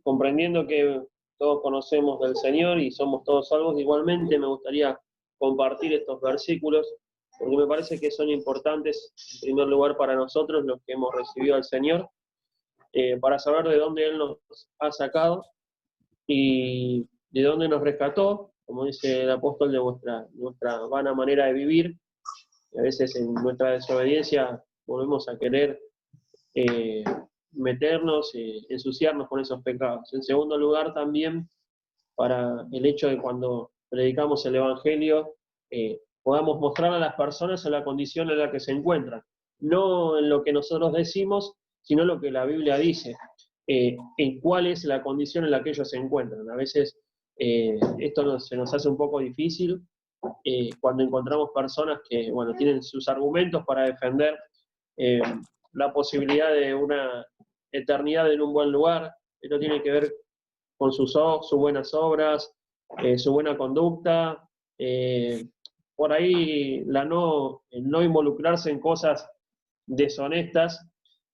comprendiendo que todos conocemos del Señor y somos todos salvos, igualmente me gustaría compartir estos versículos, porque me parece que son importantes, en primer lugar, para nosotros, los que hemos recibido al Señor, para saber de dónde Él nos ha sacado y de dónde nos rescató, como dice el apóstol, de nuestra vana manera de vivir. Y a veces en nuestra desobediencia volvemos a querer meternos, ensuciarnos con esos pecados. En segundo lugar, también para el hecho de cuando predicamos el Evangelio, podamos mostrar a las personas en la condición en la que se encuentran, no en lo que nosotros decimos, sino lo que la Biblia dice, en cuál es la condición en la que ellos se encuentran. A veces esto se nos hace un poco difícil cuando encontramos personas que, bueno, tienen sus argumentos para defender la posibilidad de una eternidad en un buen lugar. Esto tiene que ver con sus buenas obras, su buena conducta, por ahí el no involucrarse en cosas deshonestas,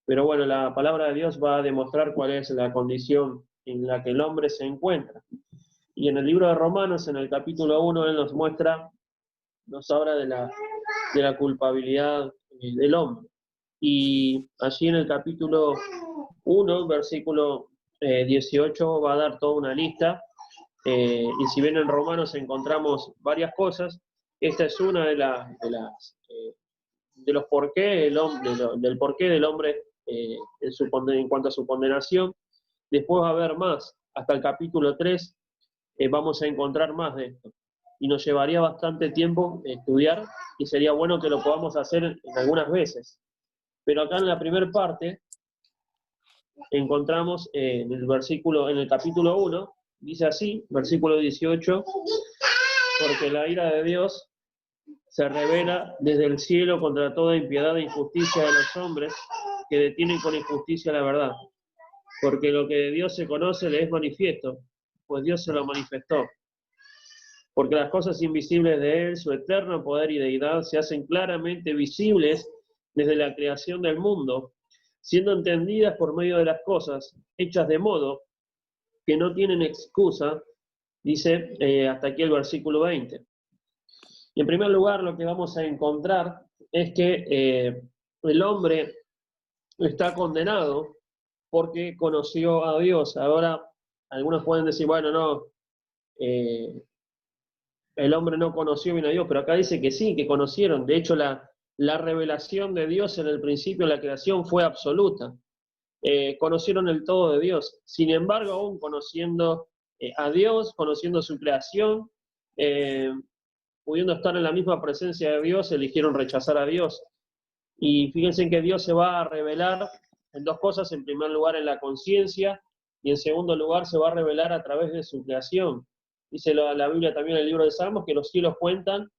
pero bueno, la palabra de Dios va a demostrar cuál es la condición en la que el hombre se encuentra. Y en el libro de Romanos, en el capítulo 1, él nos habla de la culpabilidad del hombre. Y allí en el capítulo 1, versículo 18, va a dar toda una lista, y si bien en Romanos encontramos varias cosas, esta es una de los por qué del porqué del hombre en cuanto a su condenación. Después va a haber más, hasta el capítulo 3 vamos a encontrar más de esto. Y nos llevaría bastante tiempo estudiar, y sería bueno que lo podamos hacer en algunas veces. Pero acá en la primera parte encontramos en el capítulo 1, dice así, versículo 18, porque la ira de Dios se revela desde el cielo contra toda impiedad e injusticia de los hombres que detienen con injusticia la verdad. Porque lo que de Dios se conoce le es manifiesto, pues Dios se lo manifestó. Porque las cosas invisibles de Él, su eterno poder y deidad, se hacen claramente visibles desde la creación del mundo, siendo entendidas por medio de las cosas, hechas de modo que no tienen excusa, dice hasta aquí el versículo 20. Y en primer lugar, lo que vamos a encontrar es que el hombre está condenado porque conoció a Dios. Ahora, algunos pueden decir, bueno, no, el hombre no conoció bien a Dios, pero acá dice que sí, que conocieron. De hecho, la revelación de Dios en el principio de la creación fue absoluta. Conocieron el todo de Dios. Sin embargo, aún conociendo a Dios, conociendo su creación, pudiendo estar en la misma presencia de Dios, eligieron rechazar a Dios. Y fíjense que Dios se va a revelar en dos cosas: en primer lugar en la conciencia, y en segundo lugar se va a revelar a través de su creación. Dice la Biblia también en el libro de Salmos que los cielos cuentan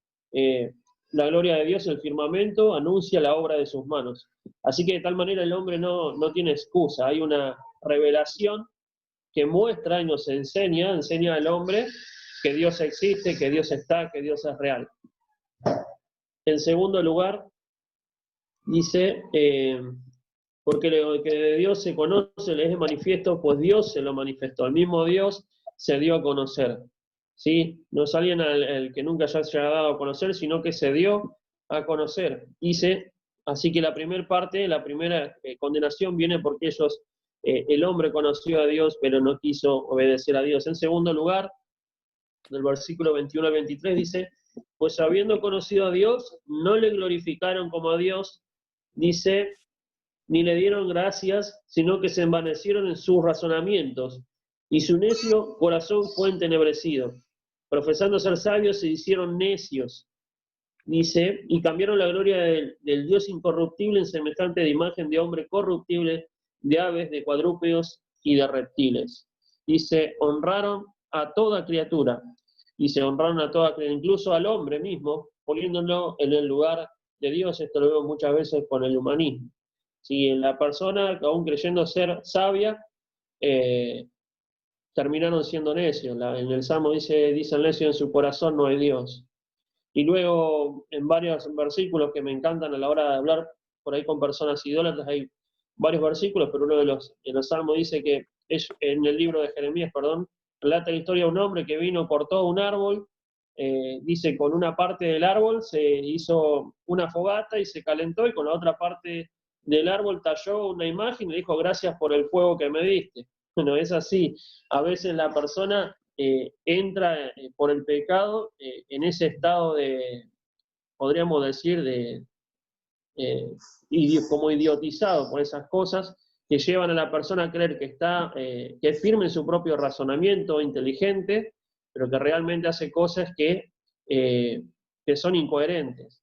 la gloria de Dios, el firmamento anuncia la obra de sus manos. Así que de tal manera el hombre no tiene excusa. Hay una revelación que muestra y nos enseña al hombre que Dios existe, que Dios está, que Dios es real. En segundo lugar, dice, porque lo que de Dios se conoce le es manifiesto, pues Dios se lo manifestó. El mismo Dios se dio a conocer. ¿Sí? No es alguien al que nunca ya se haya dado a conocer, sino que se dio a conocer. Dice, así que la primera parte, la primera condenación viene porque el hombre conoció a Dios, pero no quiso obedecer a Dios. En segundo lugar, del versículo 21 al 23 dice, pues habiendo conocido a Dios, no le glorificaron como a Dios, dice, ni le dieron gracias, sino que se envanecieron en sus razonamientos, y su necio corazón fue entenebrecido. Profesando ser sabios, se hicieron necios, dice, y cambiaron la gloria del Dios incorruptible en semejante de imagen de hombre corruptible, de aves, de cuadrúpedos y de reptiles. Dice, honraron a toda criatura, dice, honraron a toda criatura, incluso al hombre mismo, poniéndolo en el lugar de Dios. Esto lo veo muchas veces con el humanismo. Si la persona, aún creyendo ser sabia, terminaron siendo necios. En el Salmo dice el necio en su corazón no hay Dios. Y luego en varios versículos que me encantan a la hora de hablar por ahí con personas idólatras, hay varios versículos, pero uno de los Salmos dice que es en el libro de Jeremías, perdón, relata la historia de un hombre que vino, cortó un árbol, dice, con una parte del árbol se hizo una fogata y se calentó, y con la otra parte del árbol talló una imagen y dijo, gracias por el fuego que me diste. Bueno, es así. A veces la persona entra por el pecado en ese estado de, podríamos decir, de como idiotizado por esas cosas que llevan a la persona a creer que está, que es firme en su propio razonamiento, inteligente, pero que realmente hace cosas que son incoherentes.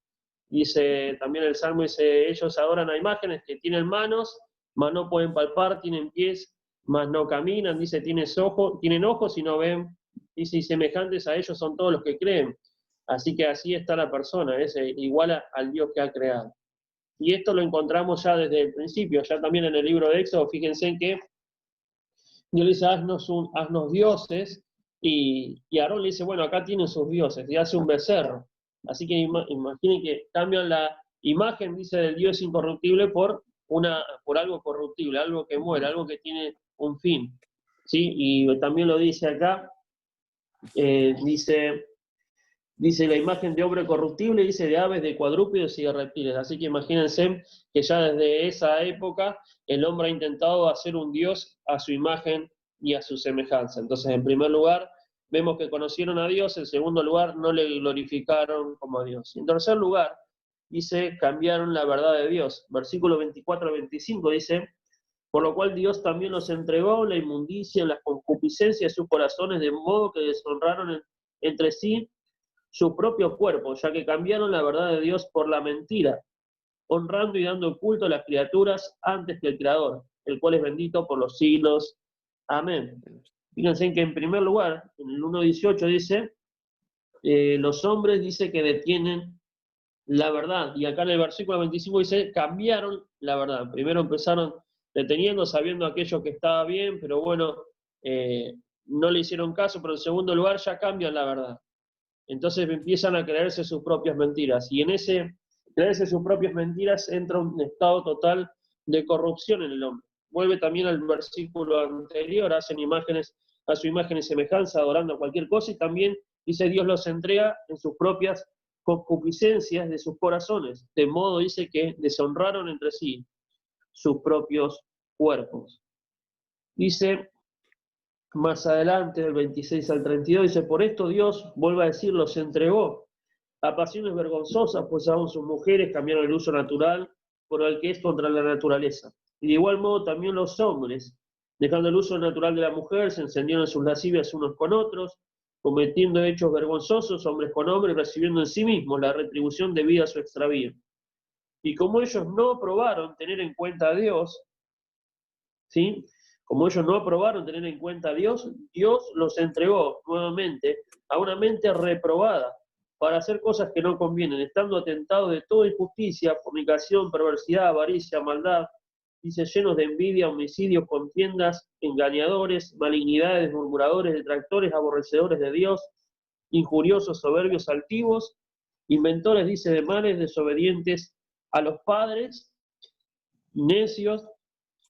Dice también el Salmo, dice, ellos adoran a imágenes que tienen manos, mas no pueden palpar, tienen pies, mas no caminan, dice, tienen ojos y no ven, dice, y semejantes a ellos son todos los que creen. Así que así está la persona, es igual al Dios que ha creado. Y esto lo encontramos ya desde el principio, ya también en el libro de Éxodo, fíjense en que Dios le dice, haznos dioses, y Aarón le dice, bueno, acá tienen sus dioses, y hace un becerro. Así que imaginen que cambian la imagen, dice, del Dios incorruptible por algo corruptible, algo que muere, algo que tiene un fin. ¿Sí? Y también lo dice acá, dice la imagen de hombre corruptible, dice de aves, de cuadrúpedos y de reptiles. Así que imagínense que ya desde esa época el hombre ha intentado hacer un Dios a su imagen y a su semejanza. Entonces, en primer lugar, vemos que conocieron a Dios, en segundo lugar, no le glorificaron como a Dios. En tercer lugar, dice, cambiaron la verdad de Dios. Versículo 24 al 25 dice, por lo cual Dios también los entregó en la inmundicia, en las concupiscencias de sus corazones, de modo que deshonraron entre sí su propio cuerpo, ya que cambiaron la verdad de Dios por la mentira, honrando y dando culto a las criaturas antes que el Creador, el cual es bendito por los siglos. Amén. Fíjense que en primer lugar, en el 1.18 dice, los hombres dice que detienen la verdad, y acá en el versículo 25 dice, cambiaron la verdad. Primero empezaron deteniendo, sabiendo aquello que estaba bien, pero bueno, no le hicieron caso, pero en segundo lugar ya cambian la verdad. Entonces empiezan a creerse sus propias mentiras. Y en ese creerse sus propias mentiras entra un estado total de corrupción en el hombre. Vuelve también al versículo anterior, hacen imágenes a su imagen y semejanza, adorando cualquier cosa, y también dice Dios los entrega en sus propias concupiscencias de sus corazones. De modo dice que deshonraron entre sí sus propios cuerpos. Dice más adelante, del 26 al 32, dice, por esto Dios, vuelve a decir, los entregó a pasiones vergonzosas, pues aún sus mujeres cambiaron el uso natural por el que es contra la naturaleza. Y de igual modo también los hombres, dejando el uso natural de la mujer, se encendieron en sus lascivias unos con otros, cometiendo hechos vergonzosos, hombres con hombres, recibiendo en sí mismos la retribución debida a su extravío. Y como ellos no aprobaron tener en cuenta a Dios, ¿sí? Como ellos no aprobaron tener en cuenta a Dios, Dios los entregó nuevamente a una mente reprobada para hacer cosas que no convienen, estando atentados de toda injusticia, fornicación, perversidad, avaricia, maldad, dice, llenos de envidia, homicidios, contiendas, engañadores, malignidades, murmuradores, detractores, aborrecedores de Dios, injuriosos, soberbios, altivos, inventores, dice, de males, desobedientes a los padres, necios,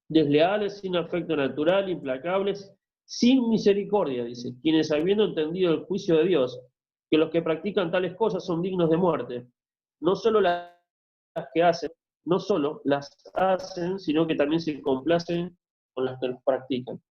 desleales, sin afecto natural, implacables, sin misericordia, dice, quienes habiendo entendido el juicio de Dios, que los que practican tales cosas son dignos de muerte, no solo las que hacen, no solo las hacen, sino que también se complacen con las que los practican.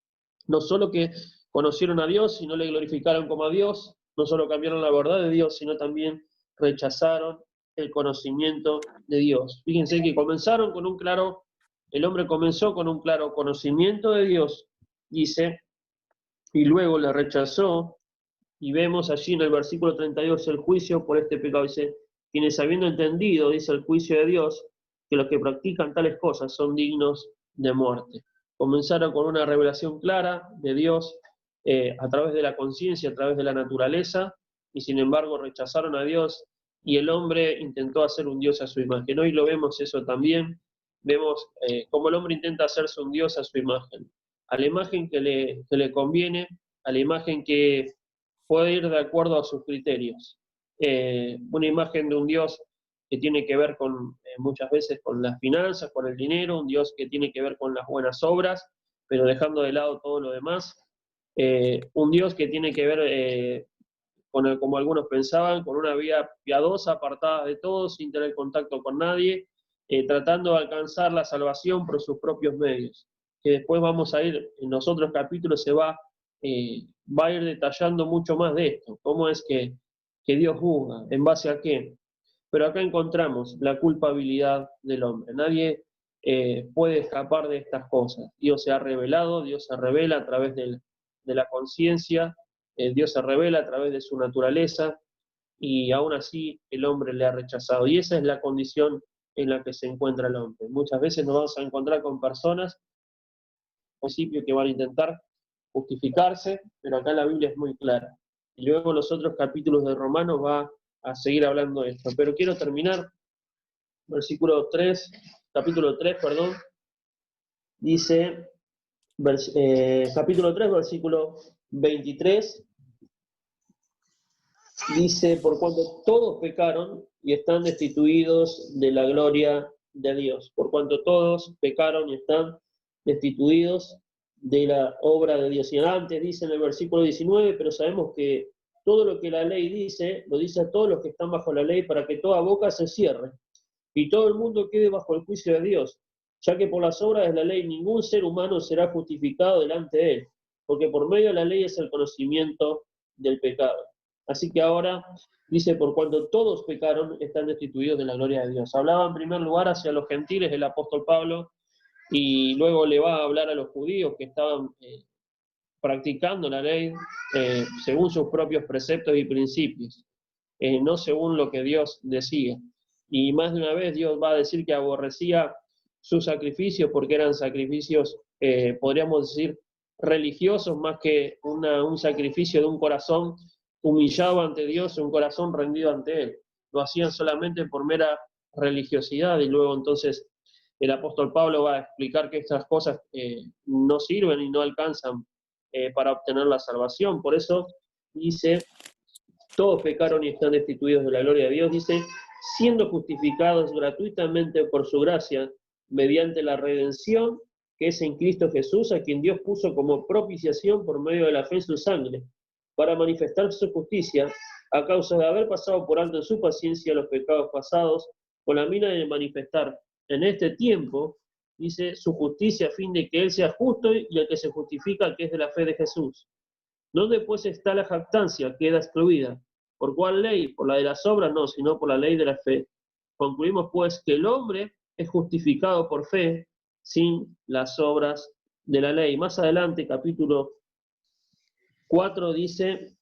No solo que conocieron a Dios y no le glorificaron como a Dios, no solo cambiaron la verdad de Dios, sino también rechazaron el conocimiento de Dios. Fíjense que comenzaron con un claro, el hombre comenzó con un claro conocimiento de Dios, dice, y luego le rechazó, y vemos allí en el versículo 32 el juicio por este pecado. Dice, quienes habiendo entendido, dice el juicio de Dios, que los que practican tales cosas son dignos de muerte. Comenzaron con una revelación clara de Dios a través de la conciencia, a través de la naturaleza, y sin embargo rechazaron a Dios, y el hombre intentó hacer un Dios a su imagen. Hoy lo vemos eso también, vemos cómo el hombre intenta hacerse un Dios a su imagen, a la imagen que le conviene, a la imagen que puede ir de acuerdo a sus criterios. Una imagen de un Dios que tiene que ver con muchas veces con las finanzas, con el dinero, un Dios que tiene que ver con las buenas obras, pero dejando de lado todo lo demás. Un Dios que tiene que ver, como algunos pensaban, con una vida piadosa, apartada de todos, sin tener contacto con nadie, tratando de alcanzar la salvación por sus propios medios. Que después vamos a ir, en los otros capítulos va a ir detallando mucho más de esto, cómo es que Dios juzga, en base a qué. Pero acá encontramos la culpabilidad del hombre. Nadie puede escapar de estas cosas. Dios se ha revelado, Dios se revela a través de la conciencia, Dios se revela a través de su naturaleza, y aún así el hombre le ha rechazado. Y esa es la condición en la que se encuentra el hombre. Muchas veces nos vamos a encontrar con personas, al principio, que van a intentar justificarse, pero acá la Biblia es muy clara. Y luego los otros capítulos de Romanos va a seguir hablando de esto. Pero quiero terminar, capítulo 3, perdón, dice, capítulo 3, versículo 23, dice, por cuanto todos pecaron y están destituidos de la gloria de Dios, por cuanto todos pecaron y están destituidos de la obra de Dios. Y antes dice en el versículo 19, pero sabemos que todo lo que la ley dice, lo dice a todos los que están bajo la ley, para que toda boca se cierre y todo el mundo quede bajo el juicio de Dios, ya que por las obras de la ley ningún ser humano será justificado delante de él, porque por medio de la ley es el conocimiento del pecado. Así que ahora dice, por cuanto todos pecaron, están destituidos de la gloria de Dios. Hablaba en primer lugar hacia los gentiles el apóstol Pablo, y luego le va a hablar a los judíos que estaban practicando la ley según sus propios preceptos y principios, no según lo que Dios decía. Y más de una vez Dios va a decir que aborrecía sus sacrificios porque eran sacrificios, podríamos decir, religiosos, más que un sacrificio de un corazón humillado ante Dios, un corazón rendido ante Él. Lo hacían solamente por mera religiosidad, y luego entonces el apóstol Pablo va a explicar que estas cosas no sirven y no alcanzan para obtener la salvación. Por eso dice, todos pecaron y están destituidos de la gloria de Dios, dice, siendo justificados gratuitamente por su gracia, mediante la redención que es en Cristo Jesús, a quien Dios puso como propiciación por medio de la fe en su sangre, para manifestar su justicia, a causa de haber pasado por alto en su paciencia los pecados pasados, con la mira de manifestar en este tiempo, dice, su justicia, a fin de que Él sea justo y el que se justifica, que es de la fe de Jesús. ¿Dónde pues está la jactancia? Queda excluida. ¿Por cuál ley? ¿Por la de las obras? No, sino por la ley de la fe. Concluimos pues que el hombre es justificado por fe sin las obras de la ley. Más adelante, capítulo 4 dice,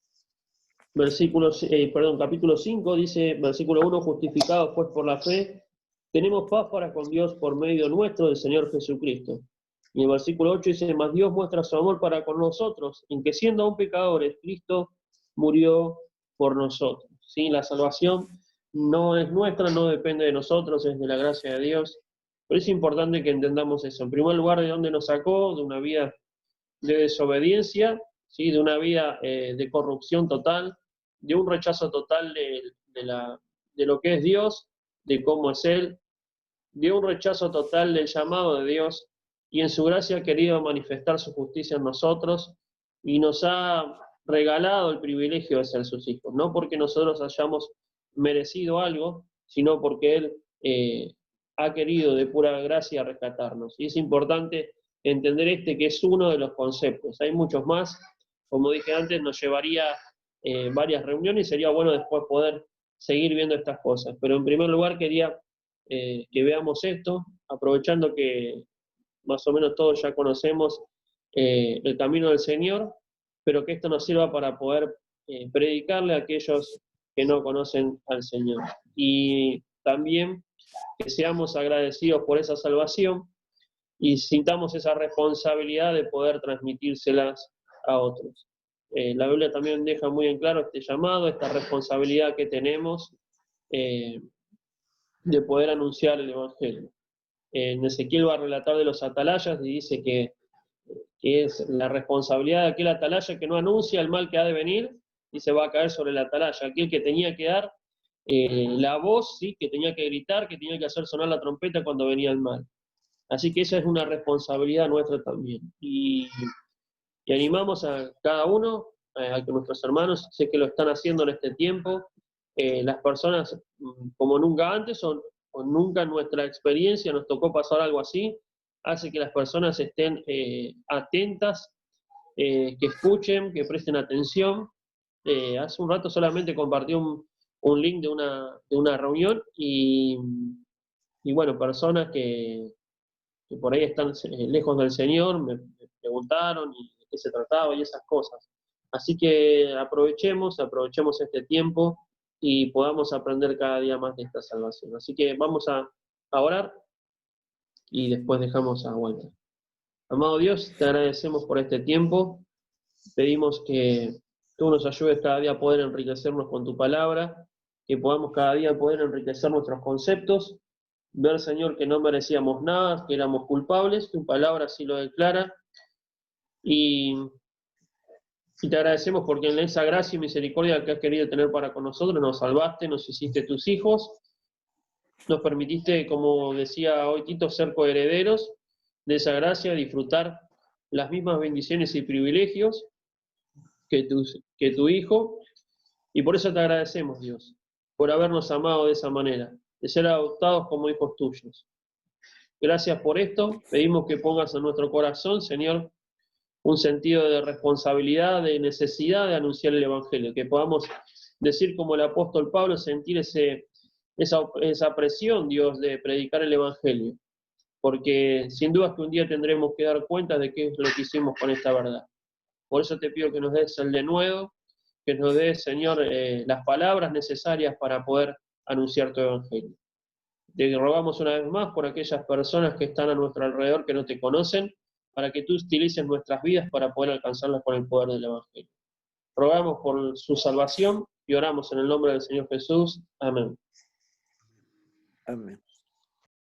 capítulo 5 dice, versículo 1, justificados pues por la fe, tenemos paz para con Dios por medio nuestro del Señor Jesucristo. Y el versículo 8 dice, mas Dios muestra su amor para con nosotros, en que siendo aún pecadores, Cristo murió por nosotros. ¿Sí? La salvación no es nuestra, no depende de nosotros, es de la gracia de Dios. Pero es importante que entendamos eso. En primer lugar, de dónde nos sacó, de una vida de desobediencia, ¿sí? De una vida de corrupción total, de un rechazo total de lo que es Dios, de cómo es Él, de un rechazo total del llamado de Dios, y en su gracia ha querido manifestar su justicia en nosotros, y nos ha regalado el privilegio de ser sus hijos, no porque nosotros hayamos merecido algo, sino porque Él ha querido de pura gracia rescatarnos. Y es importante entender que es uno de los conceptos. Hay muchos más, como dije antes, nos llevaría varias reuniones y sería bueno después poder seguir viendo estas cosas. Pero en primer lugar quería que veamos esto, aprovechando que más o menos todos ya conocemos el camino del Señor, pero que esto nos sirva para poder predicarle a aquellos que no conocen al Señor. Y también que seamos agradecidos por esa salvación y sintamos esa responsabilidad de poder transmitírselas a otros. La Biblia también deja muy en claro este llamado, esta responsabilidad que tenemos de poder anunciar el Evangelio. En Ezequiel va a relatar de los atalayas y dice que es la responsabilidad de aquel atalaya que no anuncia el mal que ha de venir y se va a caer sobre el atalaya, aquel que tenía que dar la voz, ¿sí? Que tenía que gritar, que tenía que hacer sonar la trompeta cuando venía el mal. Así que esa es una responsabilidad nuestra también. Y animamos a cada uno, a que nuestros hermanos, sé que lo están haciendo en este tiempo, las personas como nunca antes o nunca en nuestra experiencia nos tocó pasar algo así, hace que las personas estén atentas, que escuchen, que presten atención. Hace un rato solamente compartí un link de una reunión y bueno, personas que por ahí están lejos del Señor me preguntaron y de qué se trataba y esas cosas. Así que aprovechemos este tiempo y podamos aprender cada día más de esta salvación. Así que vamos a orar y después dejamos a Walter. Amado Dios, te agradecemos por este tiempo. Pedimos que tú nos ayudes cada día a poder enriquecernos con tu palabra, que podamos cada día poder enriquecer nuestros conceptos, ver, Señor, que no merecíamos nada, que éramos culpables, tu palabra así lo declara, y te agradecemos porque en esa gracia y misericordia que has querido tener para con nosotros, nos salvaste, nos hiciste tus hijos, nos permitiste, como decía hoy Tito, ser coherederos de esa gracia, disfrutar las mismas bendiciones y privilegios que tu Hijo, y por eso te agradecemos, Dios, por habernos amado de esa manera, de ser adoptados como hijos tuyos. Gracias por esto, pedimos que pongas en nuestro corazón, Señor, un sentido de responsabilidad, de necesidad de anunciar el Evangelio, que podamos decir como el apóstol Pablo, sentir esa presión, Dios, de predicar el Evangelio, porque sin duda que un día tendremos que dar cuenta de qué es lo que hicimos con esta verdad. Por eso te pido que nos des el denuedo, que nos des, Señor, las palabras necesarias para poder anunciar tu Evangelio. Te rogamos una vez más por aquellas personas que están a nuestro alrededor que no te conocen, para que tú utilices nuestras vidas para poder alcanzarlas con el poder del Evangelio. Rogamos por su salvación y oramos en el nombre del Señor Jesús. Amén. Amén.